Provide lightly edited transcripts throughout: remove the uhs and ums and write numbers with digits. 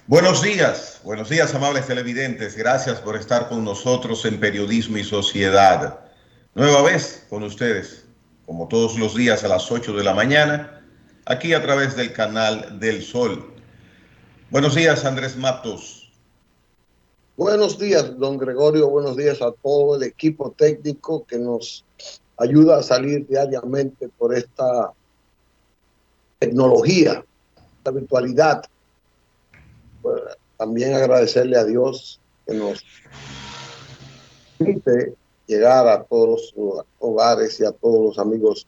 Buenos días, amables televidentes. Gracias por estar con nosotros en Periodismo y Sociedad. Nueva vez con ustedes, como todos los días a las 8 de la mañana, aquí a través del canal del Sol. Buenos días, Andrés Matos. Buenos días, don Gregorio. Buenos días a todo el equipo técnico que nos ayuda a salir diariamente por esta tecnología, esta virtualidad. Pues, también agradecerle a Dios que nos permite llegar a todos los hogares y a todos los amigos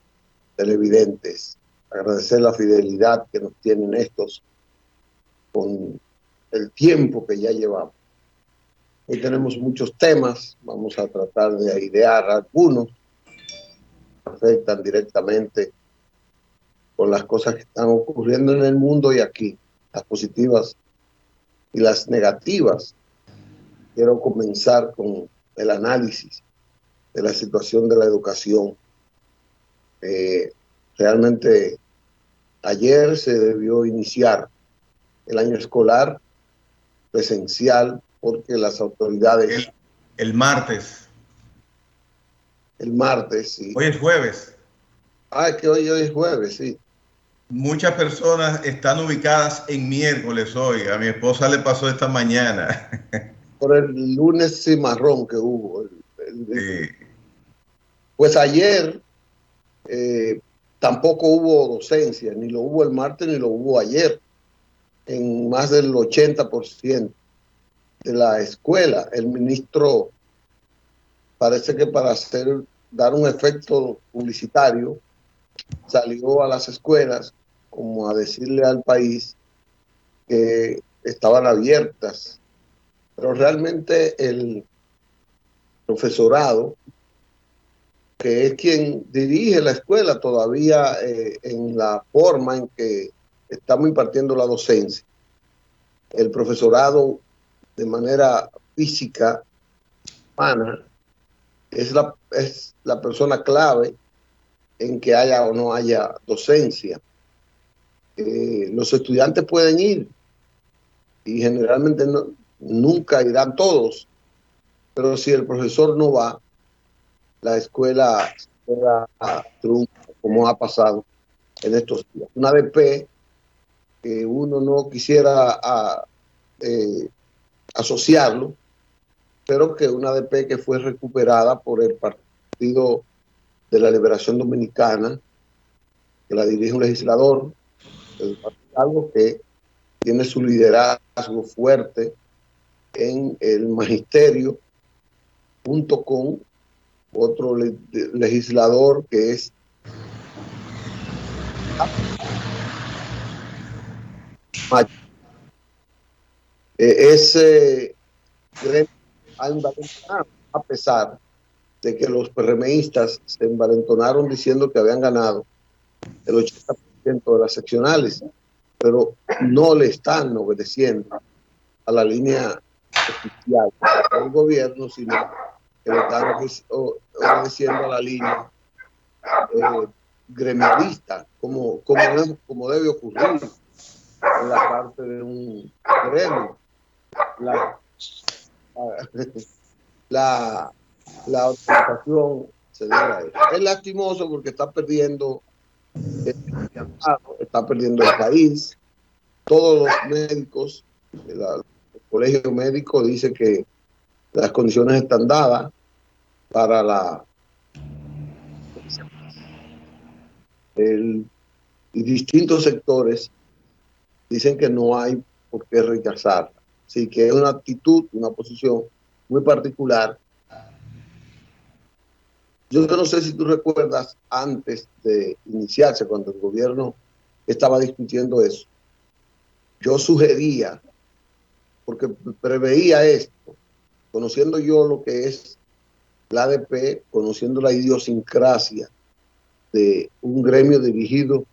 televidentes. Agradecer la fidelidad que nos tienen estos con el tiempo que ya llevamos. Hoy tenemos muchos temas, vamos a tratar de idear algunos que afectan directamente con las cosas que están ocurriendo en el mundo y aquí, las positivas y las negativas. Quiero comenzar con el análisis de la situación de la educación. Realmente ayer se debió iniciar el año escolar presencial porque las autoridades El martes. el martes, sí. Hoy es jueves. Ah, es que hoy es jueves, sí. Muchas personas están ubicadas en miércoles hoy. A mi esposa le pasó esta mañana. Por el lunes cimarrón que hubo. Sí. Pues ayer tampoco hubo docencia, ni lo hubo el martes ni lo hubo ayer, en más del 80% de la escuela. El ministro parece que para dar un efecto publicitario salió a las escuelas como a decirle al país que estaban abiertas, pero realmente el profesorado, que es quien dirige la escuela todavía en la forma en que estamos impartiendo la docencia, el profesorado de manera física, humana, es la persona clave en que haya o no haya docencia. Los estudiantes pueden ir y generalmente nunca irán todos, pero si el profesor no va, la escuela queda trunca, como ha pasado en estos días. Una ADP que uno no quisiera asociarlo, pero que una ADP que fue recuperada por el Partido de la Liberación Dominicana, que la dirige un legislador, algo que tiene su liderazgo fuerte en el magisterio, junto con otro legislador que es ese gremio ha envalentonado, a pesar de que los PRMistas se envalentonaron diciendo que habían ganado el 80% de las seccionales, pero no le están obedeciendo a la línea oficial del gobierno, sino que le están obedeciendo a la línea gremialista, como debe ocurrir en la parte de un gremio. La organización se debe a eso. Es lastimoso porque está perdiendo el país. Todos los médicos, el colegio médico dice que las condiciones están dadas para y distintos sectores dicen que no hay por qué rechazarla. Así que es una actitud, una posición muy particular. Yo no sé si tú recuerdas antes de iniciarse, cuando el gobierno estaba discutiendo eso, yo sugería, porque preveía esto, conociendo yo lo que es la ADP, conociendo la idiosincrasia de un gremio dirigido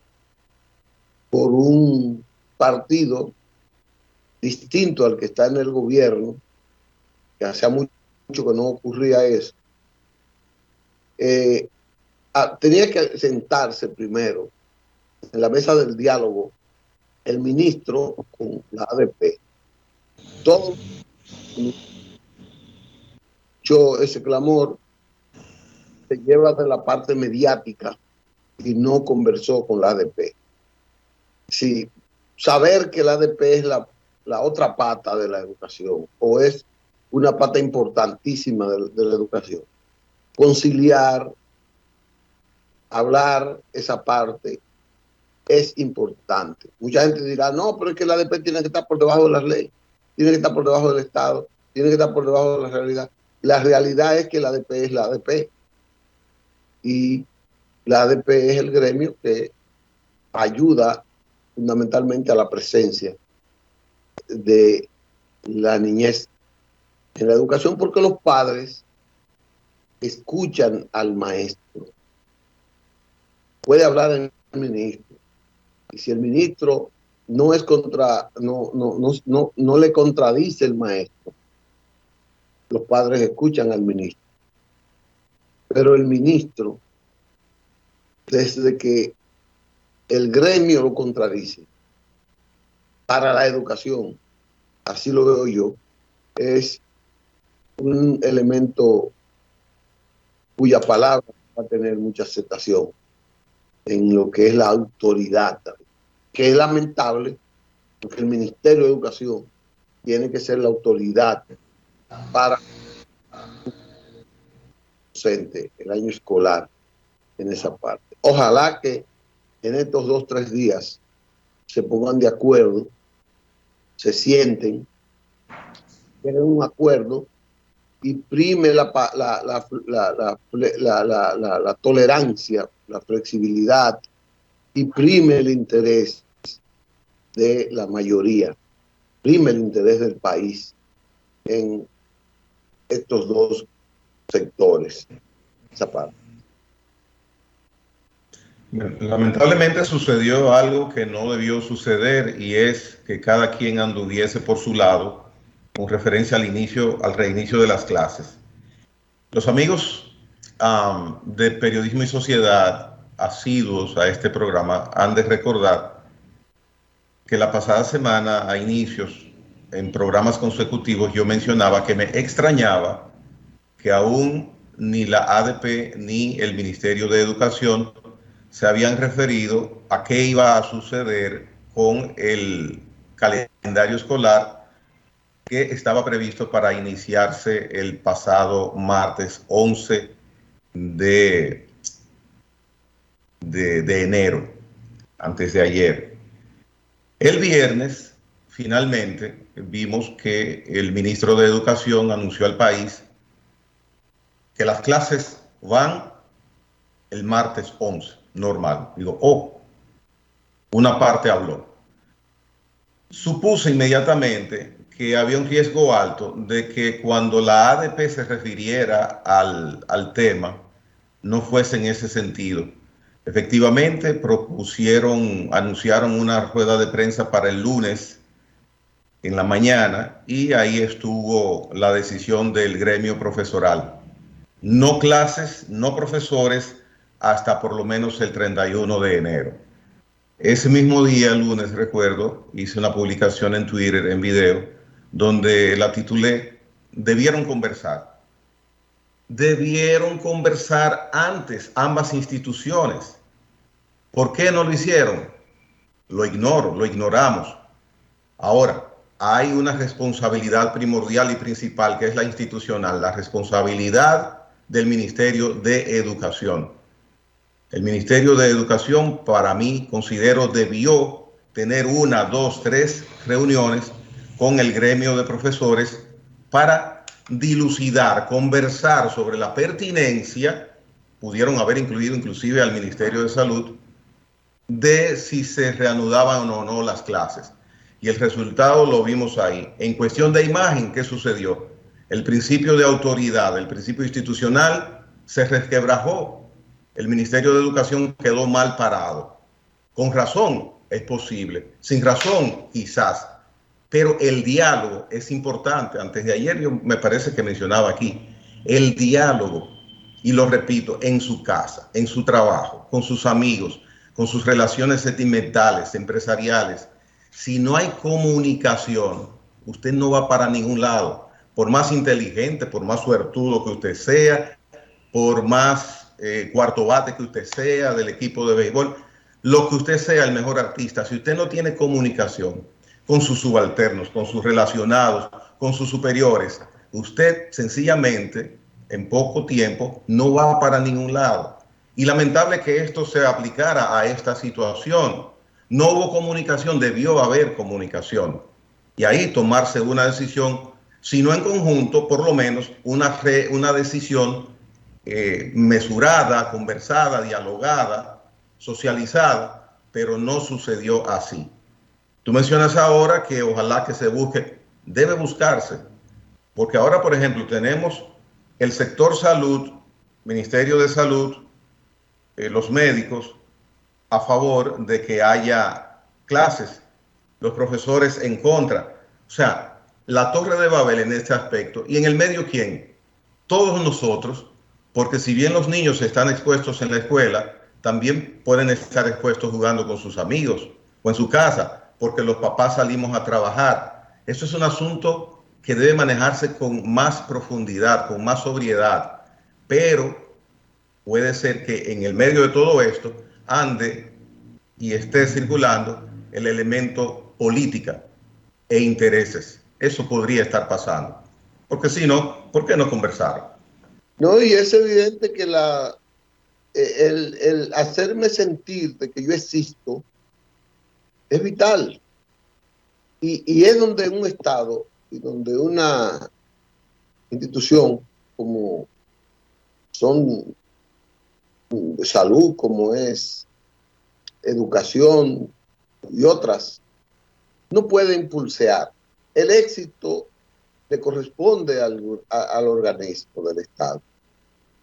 por un partido distinto al que está en el gobierno, que hacía mucho que no ocurría eso, tenía que sentarse primero en la mesa del diálogo el ministro con la ADP Todo ese clamor se lleva de la parte mediática y no conversó con la ADP. Sí, saber que la ADP es la otra pata de la educación o es una pata importantísima de la educación. Conciliar, hablar esa parte es importante. Mucha gente dirá, no, pero es que la ADP tiene que estar por debajo de las leyes, tiene que estar por debajo del Estado, tiene que estar por debajo de la realidad. La realidad es que la ADP es la ADP y la ADP es el gremio que ayuda fundamentalmente a la presencia de la niñez en la educación, porque los padres escuchan al maestro. Puede hablar el ministro, y si el ministro no le contradice el maestro, los padres escuchan al ministro. Pero el ministro, desde que el gremio lo contradice para la educación, así lo veo yo, es un elemento cuya palabra va a tener mucha aceptación en lo que es la autoridad, que es lamentable porque el Ministerio de Educación tiene que ser la autoridad para docente el año escolar en esa parte. Ojalá que en estos 2 o 3 días se pongan de acuerdo, se sienten, tienen un acuerdo y prime la tolerancia, la flexibilidad y prime el interés de la mayoría, prime el interés del país en estos 2 sectores. Esa parte. Lamentablemente sucedió algo que no debió suceder y es que cada quien anduviese por su lado con referencia al reinicio de las clases. Los amigos de Periodismo y Sociedad asiduos a este programa han de recordar que la pasada semana a inicios en programas consecutivos yo mencionaba que me extrañaba que aún ni la ADP ni el Ministerio de Educación se habían referido a qué iba a suceder con el calendario escolar que estaba previsto para iniciarse el pasado martes 11 de enero, antes de ayer. El viernes, finalmente, vimos que el ministro de Educación anunció al país que las clases van el martes 11, normal. Digo, una parte habló. Supuse inmediatamente que había un riesgo alto de que cuando la ADP se refiriera al tema, no fuese en ese sentido. Efectivamente, anunciaron una rueda de prensa para el lunes en la mañana y ahí estuvo la decisión del gremio profesoral. No clases, no profesores, hasta por lo menos el 31 de enero. Ese mismo día, lunes, recuerdo, hice una publicación en Twitter, en video, donde la titulé, debieron conversar. Debieron conversar antes ambas instituciones. ¿Por qué no lo hicieron? Lo ignoramos. Ahora, hay una responsabilidad primordial y principal, que es la institucional, la responsabilidad del Ministerio de Educación. El Ministerio de Educación, para mí, considero, debió tener 1, 2, 3 reuniones con el gremio de profesores para dilucidar, conversar sobre la pertinencia, pudieron haber incluido inclusive al Ministerio de Salud, de si se reanudaban o no las clases. Y el resultado lo vimos ahí. En cuestión de imagen, ¿qué sucedió? El principio de autoridad, el principio institucional se resquebrajó. El Ministerio de Educación quedó mal parado. Con razón es posible, sin razón quizás, pero el diálogo es importante. Antes de ayer yo me parece que mencionaba aquí, el diálogo, y lo repito, en su casa, en su trabajo, con sus amigos, con sus relaciones sentimentales, empresariales. Si no hay comunicación, usted no va para ningún lado. Por más inteligente, por más suertudo que usted sea, por más cuarto bate que usted sea del equipo de béisbol, lo que usted sea, el mejor artista, si usted no tiene comunicación con sus subalternos, con sus relacionados, con sus superiores, usted sencillamente en poco tiempo no va para ningún lado. Y lamentable que esto se aplicara a esta situación. No hubo comunicación, debió haber comunicación. Y ahí tomarse una decisión, si no en conjunto, por lo menos una decisión mesurada, conversada, dialogada, socializada, pero no sucedió así. Tú mencionas ahora que ojalá que se busque, debe buscarse, porque ahora, por ejemplo, tenemos el sector salud, Ministerio de Salud, los médicos, a favor de que haya clases, los profesores en contra. O sea, la Torre de Babel en este aspecto. ¿Y en el medio quién? Todos nosotros, porque si bien los niños están expuestos en la escuela, también pueden estar expuestos jugando con sus amigos o en su casa, porque los papás salimos a trabajar. Eso es un asunto que debe manejarse con más profundidad, con más sobriedad, pero puede ser que en el medio de todo esto ande y esté circulando el elemento política e intereses. Eso podría estar pasando. Porque si no, ¿por qué no conversar? No, y es evidente que el hacerme sentir de que yo existo es vital. Y es donde un Estado y donde una institución como son salud, como es educación y otras, no puede impulsar. El éxito le corresponde al organismo del Estado.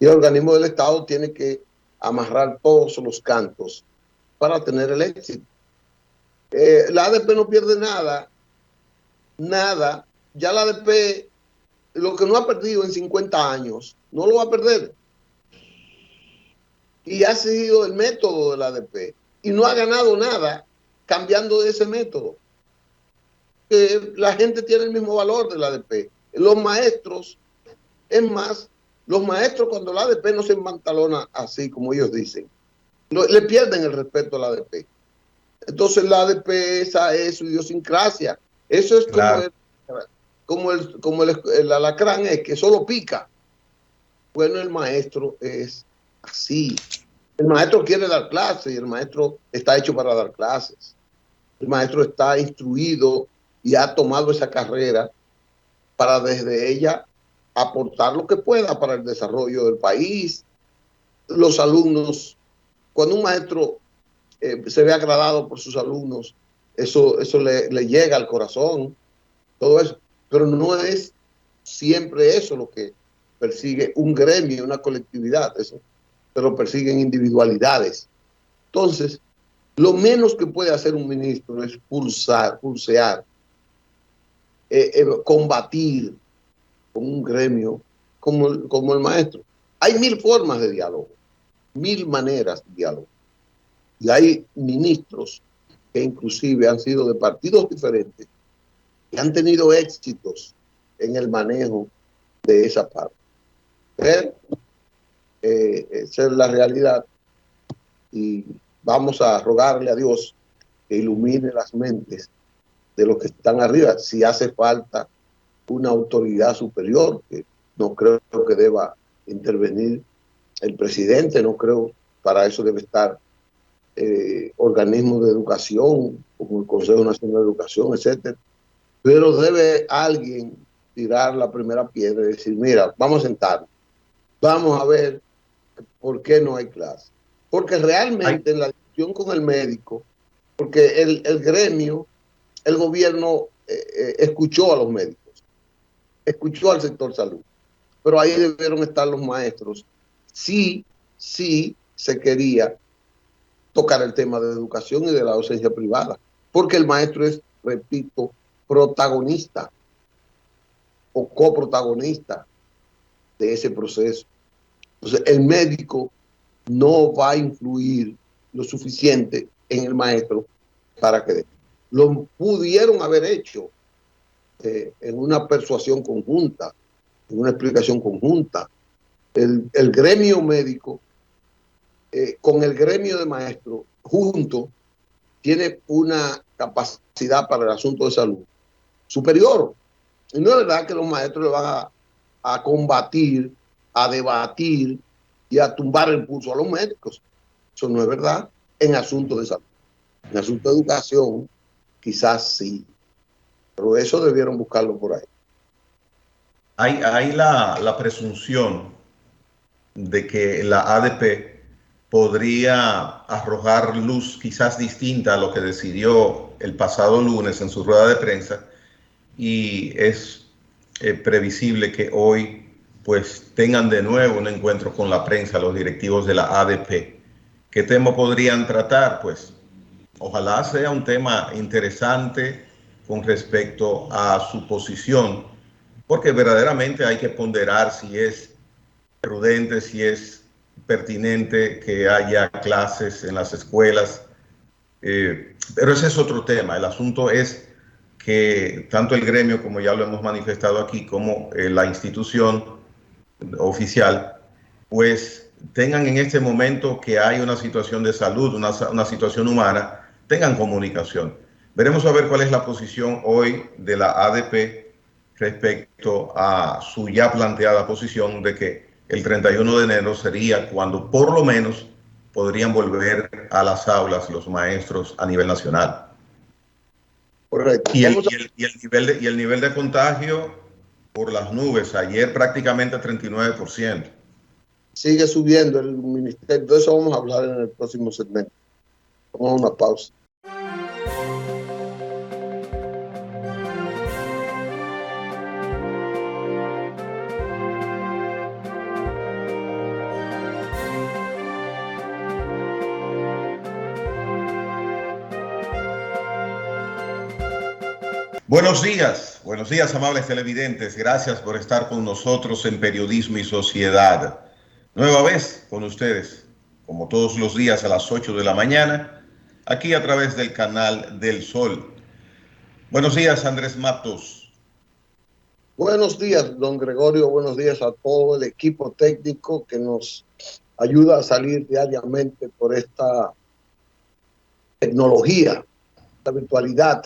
Y el organismo del Estado tiene que amarrar todos los cantos para tener el éxito. La ADP no pierde nada, nada. Ya la ADP, lo que no ha perdido en 50 años, no lo va a perder. Y ha sido el método de la ADP. Y no ha ganado nada cambiando de ese método. La gente tiene el mismo valor de la ADP. Los maestros, es más, los maestros cuando la ADP no se empantalona así como ellos dicen, le pierden el respeto a la ADP. Entonces la ADP esa es su idiosincrasia. Eso es claro. como el alacrán es que solo pica. Bueno, el maestro es así. El maestro quiere dar clases y el maestro está hecho para dar clases. El maestro está instruido y ha tomado esa carrera para desde ella aportar lo que pueda para el desarrollo del país. Los alumnos, cuando un maestro se ve agradado por sus alumnos, eso le llega al corazón, todo eso. Pero no es siempre eso lo que persigue un gremio, una colectividad, eso, pero persiguen individualidades. Entonces, lo menos que puede hacer un ministro es pulsear, combatir con un gremio como el maestro. Hay 1000 formas de diálogo, 1000 maneras de diálogo. Y hay ministros que inclusive han sido de partidos diferentes que han tenido éxitos en el manejo de esa parte. Pero esa es la realidad y vamos a rogarle a Dios que ilumine las mentes de los que están arriba. Si hace falta una autoridad superior, que no creo que deba intervenir el presidente, no creo, para eso debe estar organismos de educación, como el Consejo Nacional de Educación, etcétera. Pero debe alguien tirar la primera piedra y decir, mira, vamos a sentarnos, vamos a ver por qué no hay clase. Porque realmente en la discusión con el médico, porque el gremio, el gobierno escuchó a los médicos, escuchó al sector salud, pero ahí debieron estar los maestros. Sí se quería tocar el tema de educación y de la docencia privada, porque el maestro es, repito, protagonista o coprotagonista de ese proceso. Entonces, el médico no va a influir lo suficiente en el maestro para que lo pudieron haber hecho en una persuasión conjunta, en una explicación conjunta. El gremio médico con el gremio de maestros juntos tiene una capacidad para el asunto de salud superior. Y no es verdad que los maestros le van a combatir, a debatir y a tumbar el pulso a los médicos. Eso no es verdad en asuntos de salud. En asuntos de educación, quizás sí, pero eso debieron buscarlo por ahí. Hay la presunción de que la ADP podría arrojar luz quizás distinta a lo que decidió el pasado lunes en su rueda de prensa, y es previsible que hoy pues tengan de nuevo un encuentro con la prensa los directivos de la ADP. ¿Qué tema podrían tratar? Pues ojalá sea un tema interesante con respecto a su posición, porque verdaderamente hay que ponderar si es prudente, si es pertinente que haya clases en las escuelas. Pero ese es otro tema. El asunto es que tanto el gremio, como ya lo hemos manifestado aquí, como la institución oficial, pues tengan en este momento que hay una situación de salud, una situación humana, tengan comunicación. Veremos a ver cuál es la posición hoy de la ADP respecto a su ya planteada posición de que el 31 de enero sería cuando por lo menos podrían volver a las aulas los maestros a nivel nacional. Correcto. Y el nivel de contagio por las nubes, ayer prácticamente 39%. Sigue subiendo el ministerio. De eso vamos a hablar en el próximo segmento. Vamos a una pausa. Buenos días amables televidentes, gracias por estar con nosotros en Periodismo y Sociedad. Nueva vez con ustedes, como todos los días a las 8 de la mañana, aquí a través del canal del Sol. Buenos días, Andrés Matos. Buenos días, don Gregorio, buenos días a todo el equipo técnico que nos ayuda a salir diariamente por esta tecnología, esta virtualidad.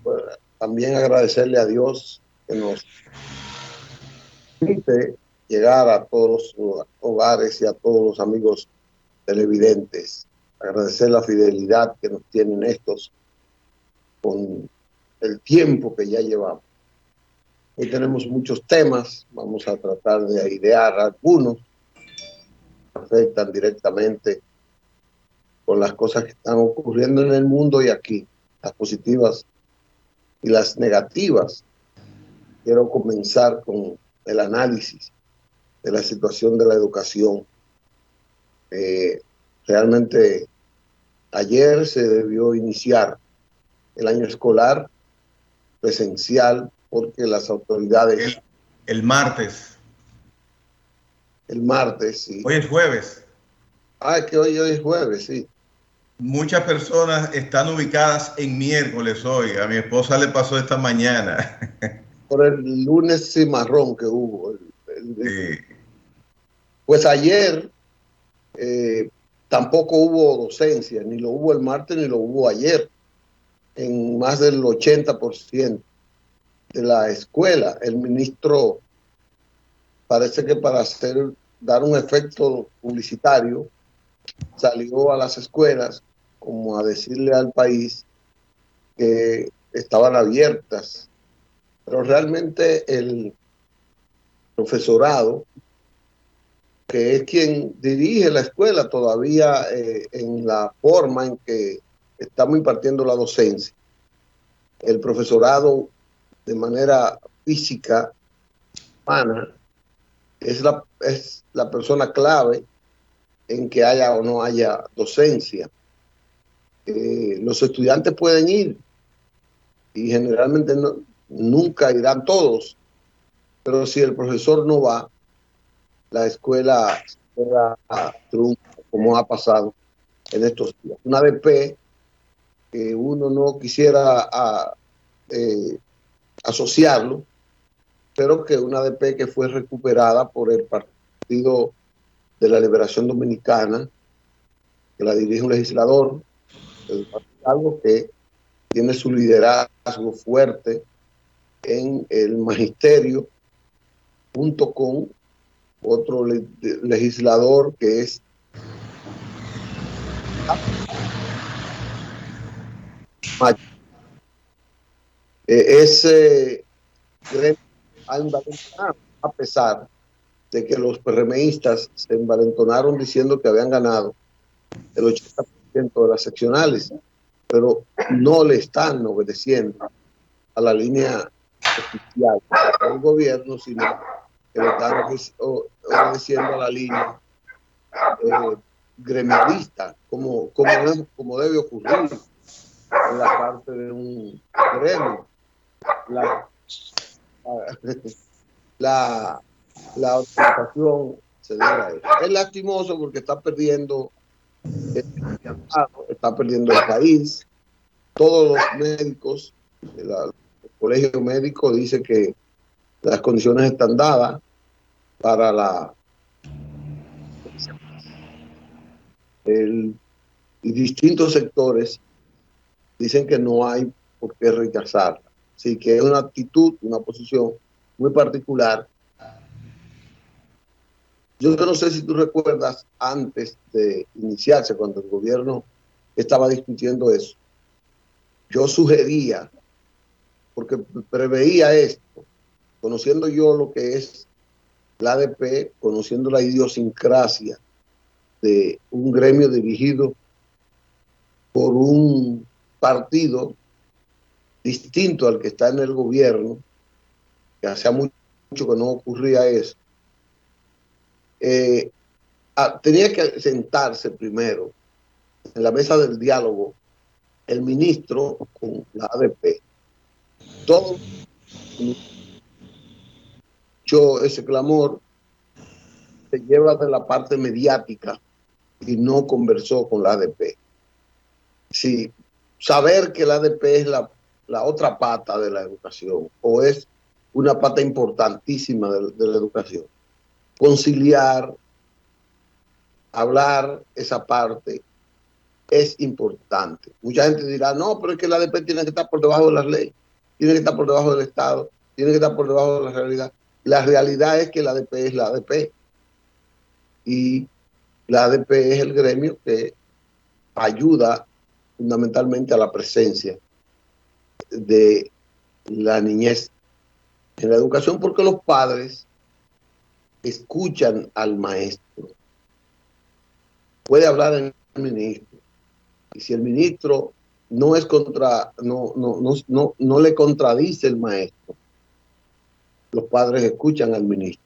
Pues, también agradecerle a Dios que nos permite llegar a todos los hogares y a todos los amigos televidentes. Agradecer la fidelidad que nos tienen estos con el tiempo que ya llevamos. Hoy tenemos muchos temas, vamos a tratar de idear algunos que afectan directamente con las cosas que están ocurriendo en el mundo y aquí, las positivas y las negativas. Quiero comenzar con el análisis de la situación de la educación. Realmente ayer se debió iniciar el año escolar presencial porque las autoridades... El martes. El martes, sí. Hoy es jueves. Ah, que hoy es jueves, sí. Muchas personas están ubicadas en miércoles hoy. A mi esposa le pasó esta mañana. Por el lunes cimarrón que hubo. Pues ayer tampoco hubo docencia, ni lo hubo el martes ni lo hubo ayer, en más del 80% de la escuela. El ministro parece que para dar un efecto publicitario salió a las escuelas como a decirle al país que estaban abiertas, pero realmente el profesorado, que es quien dirige la escuela todavía en la forma en que estamos impartiendo la docencia, el profesorado de manera física, humana, es la persona clave en que haya o no haya docencia. Los estudiantes pueden ir y generalmente nunca irán todos, pero si el profesor no va, la escuela queda trunca, como ha pasado en estos días. Una ADP que uno no quisiera asociarlo, pero que una ADP que fue recuperada por el Partido de la Liberación Dominicana, que la dirige un legislador, algo que tiene su liderazgo fuerte en el magisterio, junto con otro legislador que es ese gremio ha envalentonado, a pesar de que los PRMistas se envalentonaron diciendo que habían ganado el 80% de las seccionales, pero no le están obedeciendo a la línea oficial del gobierno, sino que le están obedeciendo a la línea gremialista, como debe ocurrir en la parte de un gremio. La organización se debe a eso. Es lastimoso porque está perdiendo el país. Todos los médicos, el colegio médico dice que las condiciones están dadas para y distintos sectores dicen que no hay por qué rechazarla. Así que es una actitud, una posición muy particular. Yo no sé si tú recuerdas, antes de iniciarse, cuando el gobierno estaba discutiendo eso, yo sugería, porque preveía esto, conociendo yo lo que es la ADP, conociendo la idiosincrasia de un gremio dirigido por un partido distinto al que está en el gobierno, que hacía mucho que no ocurría eso, tenía que sentarse primero en la mesa del diálogo el ministro con la ADP. Todo ese clamor se lleva de la parte mediática y no conversó con la ADP. Sí, saber que la ADP es la otra pata de la educación, o es una pata importantísima de la educación. Conciliar, hablar esa parte es importante. Mucha gente dirá, no, pero es que la ADP tiene que estar por debajo de las leyes, tiene que estar por debajo del Estado, tiene que estar por debajo de la realidad. La realidad es que la ADP es la ADP. Y la ADP es el gremio que ayuda fundamentalmente a la presencia de la niñez en la educación, porque los padres escuchan al maestro. Puede hablar el ministro, y si el ministro no le contradice el maestro, los padres escuchan al ministro.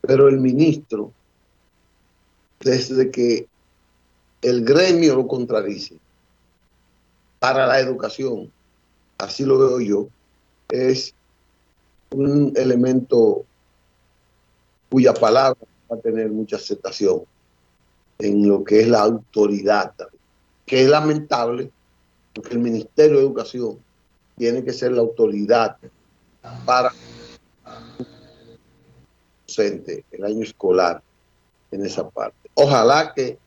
Pero el ministro, desde que el gremio lo contradice, para la educación, así lo veo yo, es un elemento cuya palabra va a tener mucha aceptación en lo que es la autoridad, que es lamentable, porque el Ministerio de Educación tiene que ser la autoridad para el año escolar en esa parte. Ojalá que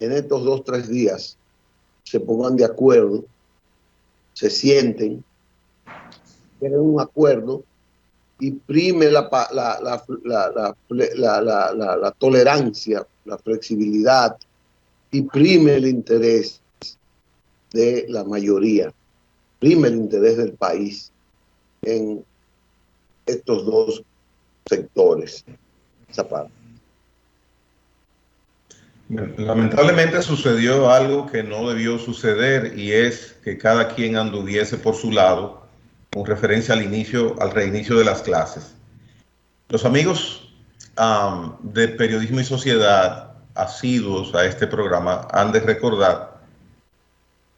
en estos 2 o 3 días se pongan de acuerdo, se sienten, tienen un acuerdo y prime la tolerancia, la flexibilidad, y prime el interés de la mayoría, prime el interés del país en estos 2 sectores. Esa parte. Lamentablemente sucedió algo que no debió suceder, y es que cada quien anduviese por su lado con referencia al reinicio de las clases. Los amigos de Periodismo y Sociedad asiduos a este programa han de recordar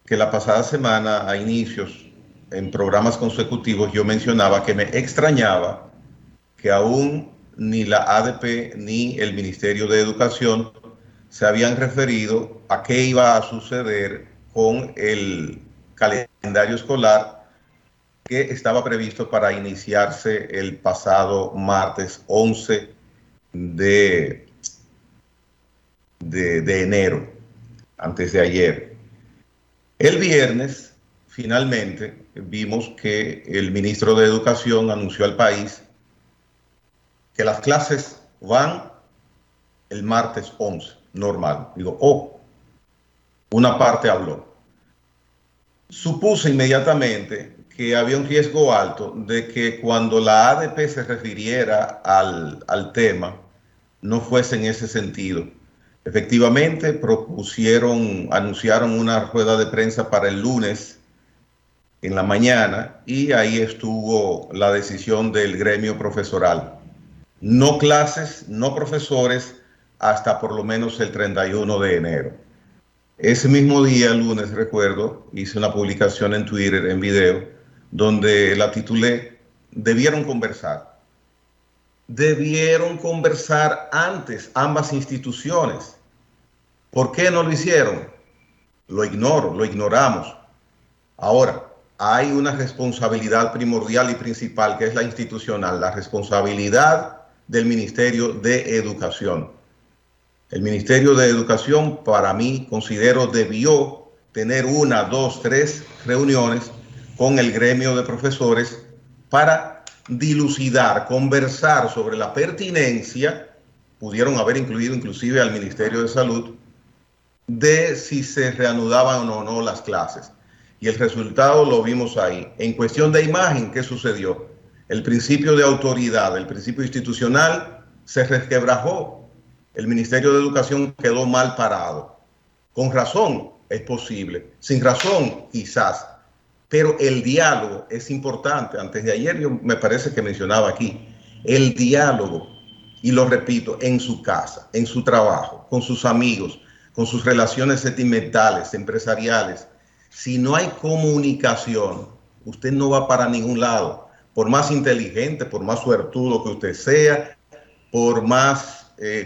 que la pasada semana, a inicios, en programas consecutivos, yo mencionaba que me extrañaba que aún ni la ADP ni el Ministerio de Educación se habían referido a qué iba a suceder con el calendario escolar que estaba previsto para iniciarse el pasado martes 11 de enero, antes de ayer. El viernes, finalmente, vimos que el ministro de Educación anunció al país que las clases van el martes 11, normal. Digo, una parte habló. Supuse inmediatamente que había un riesgo alto de que cuando la ADP se refiriera al tema, no fuese en ese sentido. Efectivamente, anunciaron una rueda de prensa para el lunes en la mañana y ahí estuvo la decisión del gremio profesoral. No clases, no profesores, hasta por lo menos el 31 de enero. Ese mismo día, lunes, recuerdo, hice una publicación en Twitter, en video, donde la titulé Debieron conversar. Debieron conversar antes ambas instituciones. ¿Por qué no lo hicieron? Lo ignoro, lo ignoramos. Ahora, hay una responsabilidad primordial y principal, que es la institucional, la responsabilidad del Ministerio de Educación. El Ministerio de Educación, para mí, considero, debió tener 1, 2, 3 reuniones con el gremio de profesores para dilucidar, conversar sobre la pertinencia, pudieron haber incluido inclusive al Ministerio de Salud, de si se reanudaban o no las clases. Y el resultado lo vimos ahí. En cuestión de imagen, ¿qué sucedió? El principio de autoridad, el principio institucional se resquebrajó. El Ministerio de Educación quedó mal parado. Con razón es posible, sin razón quizás, pero el diálogo es importante. Antes de ayer yo me parece que mencionaba aquí, el diálogo, y lo repito, en su casa, en su trabajo, con sus amigos, con sus relaciones sentimentales, empresariales. Si no hay comunicación, usted no va para ningún lado. Por más inteligente, por más suertudo que usted sea, por más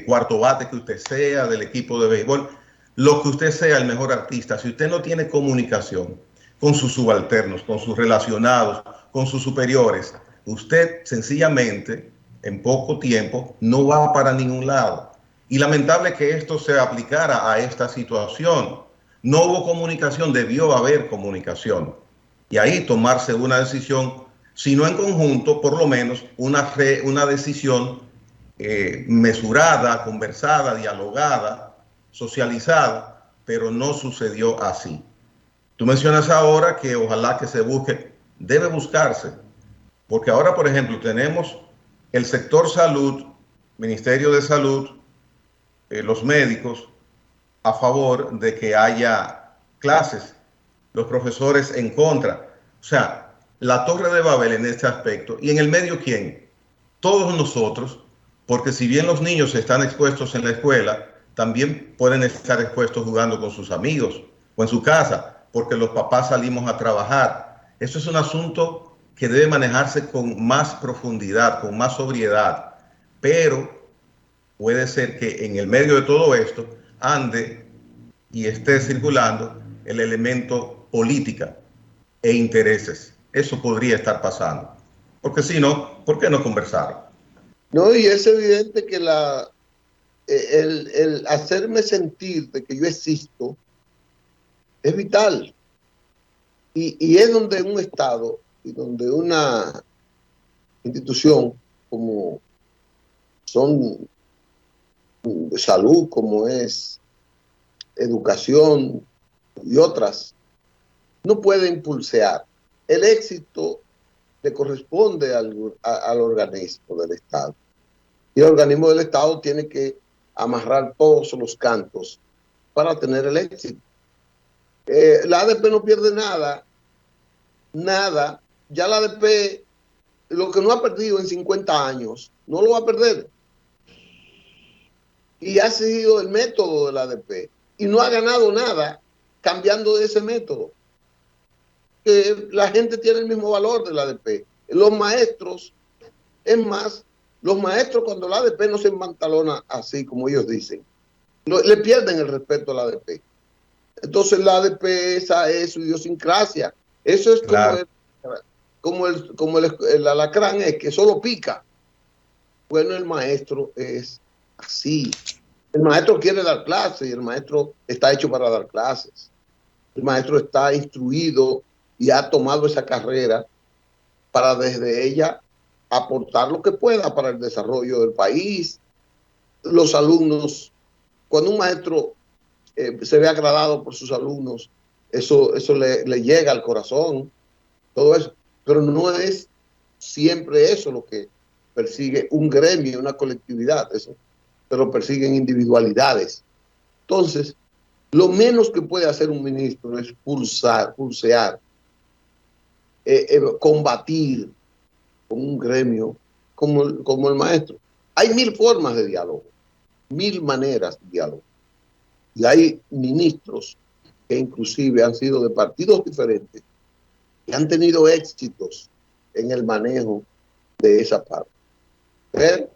cuarto bate que usted sea, del equipo de béisbol, lo que usted sea, el mejor artista, si usted no tiene comunicación con sus subalternos, con sus relacionados, con sus superiores, usted sencillamente en poco tiempo no va para ningún lado. Y lamentable que esto se aplicara a esta situación. No hubo comunicación, debió haber comunicación. Y ahí tomarse una decisión, si no en conjunto, por lo menos una decisión mesurada, conversada, dialogada, socializada, pero no sucedió así. Tú mencionas ahora que ojalá que se busque, debe buscarse, porque ahora, por ejemplo, tenemos el sector salud, Ministerio de Salud, los médicos a favor de que haya clases, los profesores en contra. O sea, la Torre de Babel en este aspecto. ¿Y en el medio quién? Todos nosotros, porque si bien los niños están expuestos en la escuela, también pueden estar expuestos jugando con sus amigos o en su casa, porque los papás salimos a trabajar. Eso es un asunto que debe manejarse con más profundidad, con más sobriedad, pero puede ser que en el medio de todo esto ande y esté circulando el elemento política e intereses. Eso podría estar pasando. Porque si no, ¿por qué no conversar? No, y es evidente que el hacerme sentir de que yo existo es vital. Y es donde un Estado y donde una institución como son de salud, como es educación y otras, no puede impulsar. El éxito le corresponde al organismo del Estado. Y el organismo del Estado tiene que amarrar todos los cantos para tener el éxito. La ADP no pierde nada, nada. Ya la ADP, lo que no ha perdido en 50 años, no lo va a perder. Y ha sido el método de la ADP. Y no ha ganado nada cambiando de ese método. La gente tiene el mismo valor de la ADP. Los maestros, es más, los maestros cuando la ADP no se enpantalona así como ellos dicen, le pierden el respeto a la ADP. Entonces la ADP esa es su idiosincrasia. Eso es claro. el alacrán es que solo pica. Bueno, el maestro es así. El maestro quiere dar clases y el maestro está hecho para dar clases. El maestro está instruido y ha tomado esa carrera para desde ella aportar lo que pueda para el desarrollo del país. Los alumnos, cuando un maestro se ve agradado por sus alumnos, eso le llega al corazón, todo eso. Pero no es siempre eso lo que persigue un gremio, una colectividad, eso, pero persiguen individualidades. Entonces, lo menos que puede hacer un ministro es pulsear, combatir con un gremio como el maestro. Hay 1000 formas de diálogo, 1000 maneras de diálogo. Y hay ministros que inclusive han sido de partidos diferentes y han tenido éxitos en el manejo de esa parte. Pero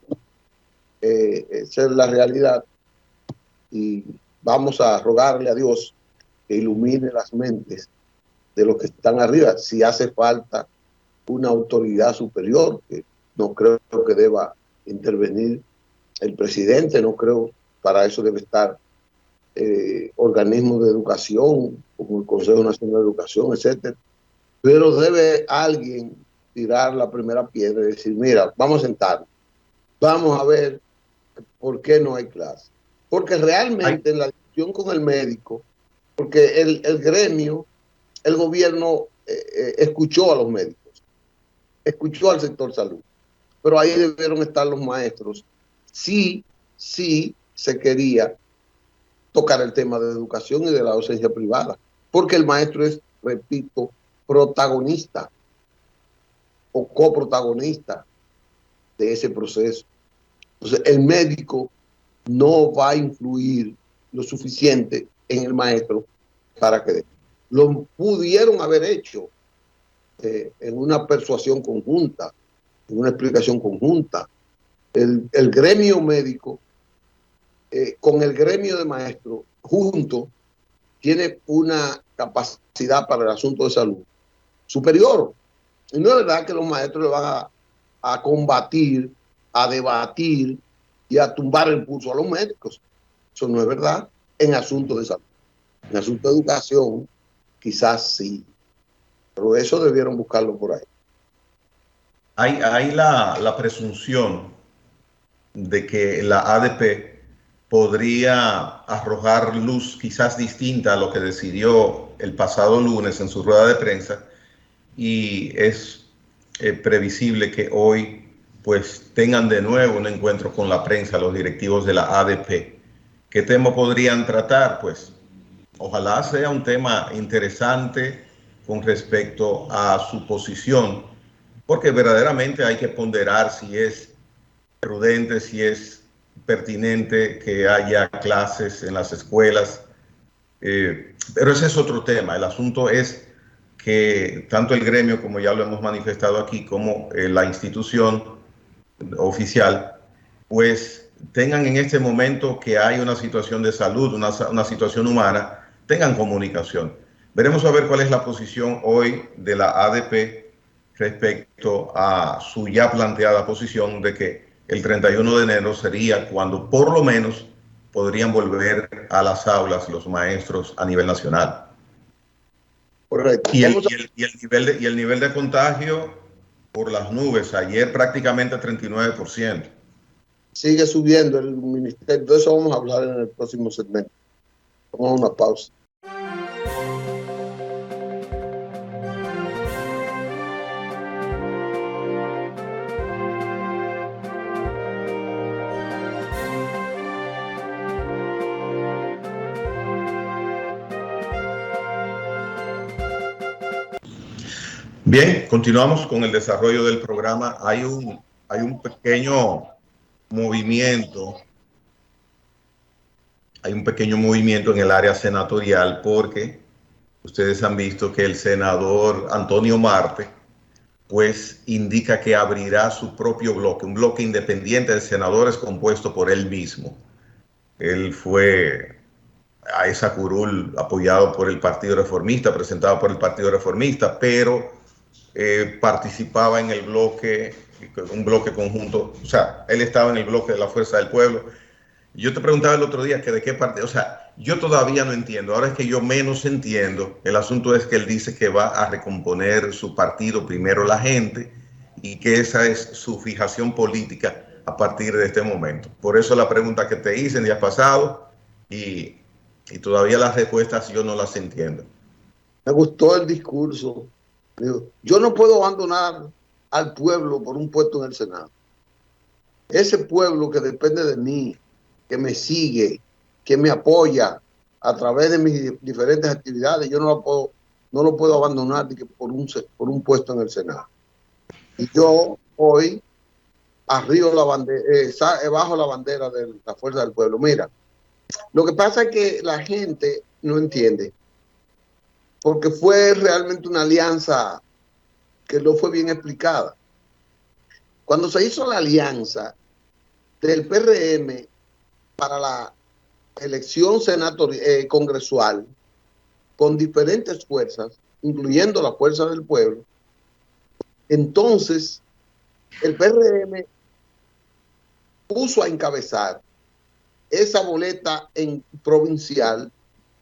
esa es la realidad y vamos a rogarle a Dios que ilumine las mentes de los que están arriba. Si hace falta una autoridad superior, que no creo que deba intervenir el presidente, no creo, para eso debe estar organismos de educación, como el Consejo Nacional de Educación, etcétera. Pero debe alguien tirar la primera piedra y decir, mira, vamos a sentarnos, vamos a ver por qué no hay clase. Porque realmente en la discusión con el médico, porque el gremio, el gobierno escuchó a los médicos, escuchó al sector salud, pero ahí debieron estar los maestros. Sí se quería tocar el tema de educación y de la docencia privada, porque el maestro es, repito, protagonista o coprotagonista de ese proceso. Entonces, el médico no va a influir lo suficiente en el maestro para que lo pudieron haber hecho en una persuasión conjunta, en una explicación conjunta. El gremio médico con el gremio de maestros junto tiene una capacidad para el asunto de salud superior. Y no es verdad que los maestros le van a combatir, a debatir y a tumbar el pulso a los médicos. Eso no es verdad en asuntos de salud. En asuntos de educación, quizás sí. Pero eso debieron buscarlo por ahí. Hay la presunción de que la ADP podría arrojar luz quizás distinta a lo que decidió el pasado lunes en su rueda de prensa, y es previsible que hoy pues tengan de nuevo un encuentro con la prensa los directivos de la ADP. ¿Qué tema podrían tratar? Pues ojalá sea un tema interesante con respecto a su posición, porque verdaderamente hay que ponderar si es prudente, si es pertinente que haya clases en las escuelas. Pero ese es otro tema. El asunto es que tanto el gremio, como ya lo hemos manifestado aquí, como la institución oficial, pues tengan en este momento que hay una situación de salud, una situación humana, tengan comunicación. Veremos a ver cuál es la posición hoy de la ADP respecto a su ya planteada posición de que el 31 de enero sería cuando por lo menos podrían volver a las aulas los maestros a nivel nacional. Correcto. Y el nivel de contagio por las nubes, ayer prácticamente 39%. Sigue subiendo el ministerio. De eso vamos a hablar en el próximo segmento. Vamos a una pausa. Bien, continuamos con el desarrollo del programa. Hay un pequeño movimiento en el área senatorial, porque ustedes han visto que el senador Antonio Marte pues indica que abrirá su propio bloque, un bloque independiente de senadores compuesto por él mismo. Él fue a esa curul apoyado por el Partido Reformista, presentado por el Partido Reformista, pero participaba en el bloque, un bloque conjunto, o sea, él estaba en el bloque de la Fuerza del Pueblo. Yo te preguntaba el otro día que de qué parte, o sea, yo todavía no entiendo, ahora es que yo menos entiendo, el asunto es que él dice que va a recomponer su partido primero la gente y que esa es su fijación política a partir de este momento. Por eso la pregunta que te hice en días pasados y todavía las respuestas yo no las entiendo. Me gustó el discurso. Digo, yo no puedo abandonar al pueblo por un puesto en el Senado. Ese pueblo que depende de mí, que me sigue, que me apoya a través de mis diferentes actividades, yo no lo puedo abandonar por un puesto en el Senado. Y yo hoy arriba la bandera, bajo la bandera de la Fuerza del Pueblo. Mira, lo que pasa es que la gente no entiende, porque fue realmente una alianza que no fue bien explicada. Cuando se hizo la alianza del PRM para la elección congresual con diferentes fuerzas, incluyendo la Fuerza del Pueblo, entonces el PRM puso a encabezar esa boleta en provincial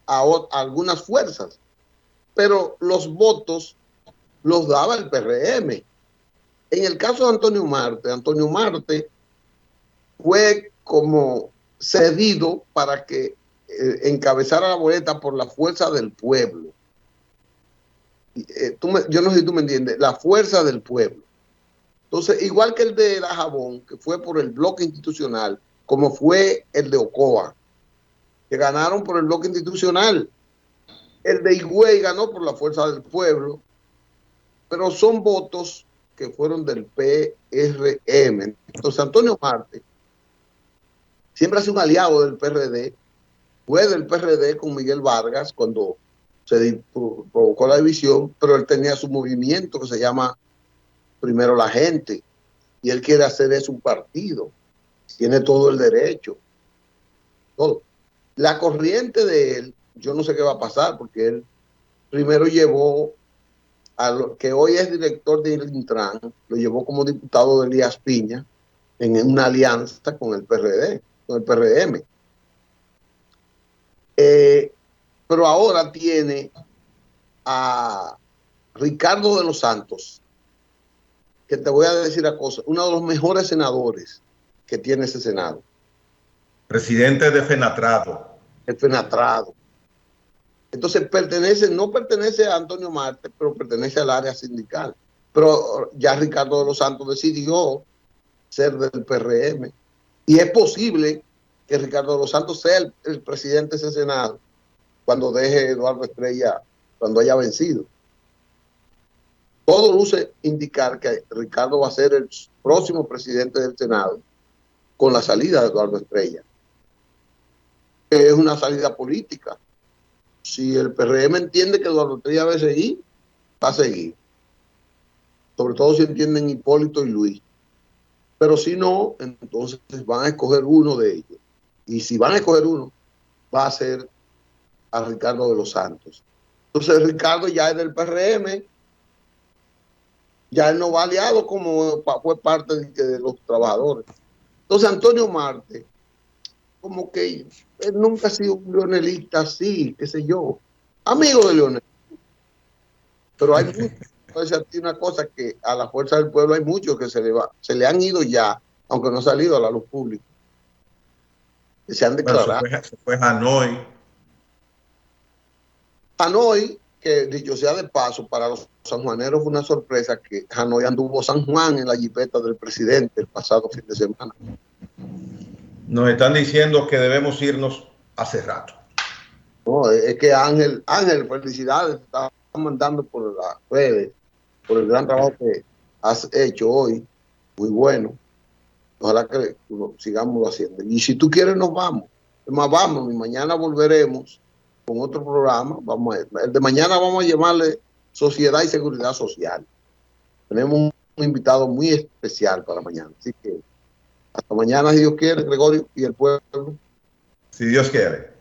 a algunas fuerzas, pero los votos los daba el PRM. En el caso de Antonio Marte fue como cedido para que encabezara la boleta por la Fuerza del Pueblo. Yo no sé si tú me entiendes, la Fuerza del Pueblo. Entonces, igual que el de Dajabón, que fue por el bloque institucional, como fue el de Ocoa, que ganaron por el bloque institucional. El de Higüey ganó por la Fuerza del Pueblo, pero son votos que fueron del PRM. Entonces, Antonio Marte siempre ha sido un aliado del PRD, fue del PRD con Miguel Vargas cuando se provocó la división, pero él tenía su movimiento que se llama Primero la Gente, y él quiere hacer eso un partido. Tiene todo el derecho. Todo. La corriente de él, yo no sé qué va a pasar, porque él primero llevó a lo que hoy es director de Intran, lo llevó como diputado de Elías Piña en una alianza con el PRD, con el PRM. Pero ahora tiene a Ricardo de los Santos, que te voy a decir una cosa, uno de los mejores senadores que tiene ese Senado. Presidente de Fenatrado. El Fenatrado. Entonces no pertenece a Antonio Marte, pero pertenece al área sindical. Pero ya Ricardo de los Santos decidió ser del PRM. Y es posible que Ricardo de los Santos sea el presidente de ese Senado cuando deje Eduardo Estrella, cuando haya vencido. Todo luce indicar que Ricardo va a ser el próximo presidente del Senado con la salida de Eduardo Estrella. Es una salida política. Si el PRM entiende que Eduardo Estrella debe seguir, va a seguir. Sobre todo si entienden Hipólito y Luis. Pero si no, entonces van a escoger uno de ellos. Y si van a escoger uno, va a ser a Ricardo de los Santos. Entonces Ricardo ya es del PRM, ya él no va aliado como fue parte de los trabajadores. Entonces Antonio Marte, como que él nunca ha sido un leonelista así, qué sé yo, amigo de Leonel. Pero hay muchos, una cosa que a la Fuerza del Pueblo hay muchos que se le han ido ya, aunque no ha salido a la luz pública. Que se han declarado. Bueno, se fue Hanoi. Hanoi, que dicho sea de paso, para los sanjuaneros fue una sorpresa que Hanoi anduvo San Juan en la jipeta del presidente el pasado fin de semana. Nos están diciendo que debemos irnos hace rato. No, es que Ángel, felicidades, te está mandando por las redes, por el gran trabajo que has hecho hoy, muy bueno. Ojalá que lo sigamos haciendo. Y si tú quieres, nos vamos. Además, vamos, y mañana volveremos con otro programa. El de mañana vamos a llamarle Sociedad y Seguridad Social. Tenemos un invitado muy especial para mañana. Así que hasta mañana, si Dios quiere, Gregorio, y el pueblo. Si Dios quiere.